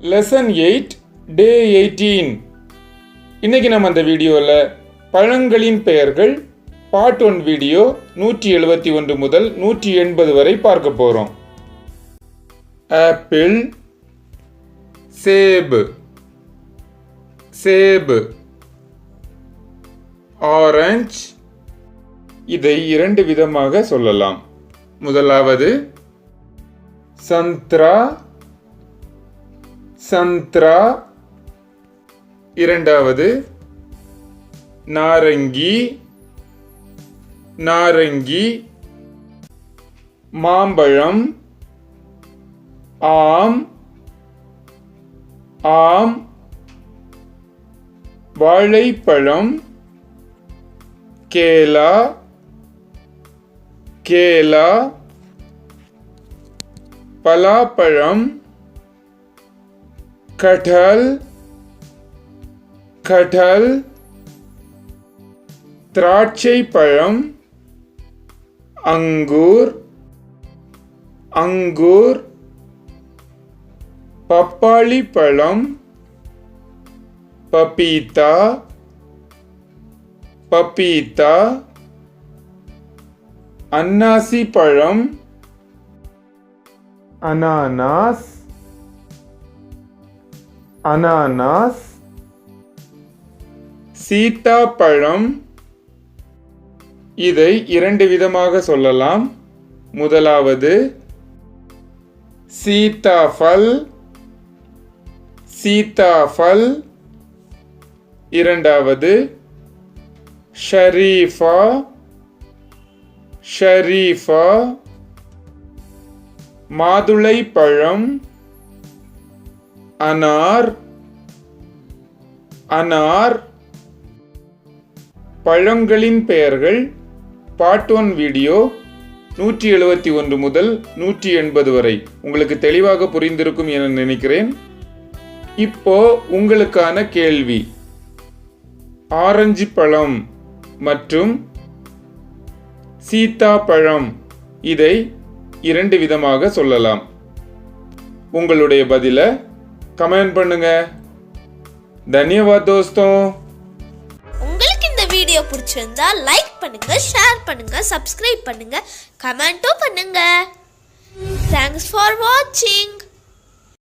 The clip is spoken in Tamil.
லெசன் 8 டே 18. இன்னைக்கு நம்ம அந்த வீடியோவில் பழங்களின் பெயர்கள் பார்ட் 1 வீடியோ 171 முதல் 180 வரை பார்க்க போகிறோம். ஆப்பிள், சேபு, சேபு, ஆரஞ்சு. இதை 2 விதமாக சொல்லலாம். முதலாவது சந்த்ரா, சந்த்ரா. இரண்டாவது நாரங்கி, நாரங்கி. மாம்பழம், ஆம், ஆம். வாழைப்பழம், கேலா, கேலா. பலாப்பழம், கட்டல், கட்டல். திராட்சை பழம், அங்கூர், அங்கூர். பப்பாளி பழம், பப்பீத்தா, பப்பீத்தா. அன்னாசி பழம், அனானாஸ், அனானாஸ். சீத்தாப்பழம். இதை 2 விதமாக சொல்லலாம். முதலாவது சீத்தாஃபல், சீத்தாஃபல். இரண்டாவது ஷரீஃபா, ஷரீஃபா. மாதுளை பழம், அனார், அனார். பழங்களின் பெயர்கள் பார்ட் 1 வீடியோ 171 முதல் 180 வரை உங்களுக்கு தெளிவாக புரிந்திருக்கும் என நினைக்கிறேன். இப்போ உங்களுக்கான கேள்வி. ஆரஞ்சு பழம் மற்றும் சீத்தாப்பழம் இதை 2 விதமாக சொல்லலாம். உங்களுடைய பதில கமெண்ட் பண்ணுங்க. தன்யவாத் தோஸ்தோம். உங்களுக்கு இந்த வீடியோ பிடிச்சிருந்தா லைக் பண்ணுங்க, ஷேர் பண்ணுங்க, சப்ஸ்கிரைப் பண்ணுங்க, கமெண்ட்டும் பண்ணுங்க. தேங்க்ஸ் ஃபார் வாட்சிங்.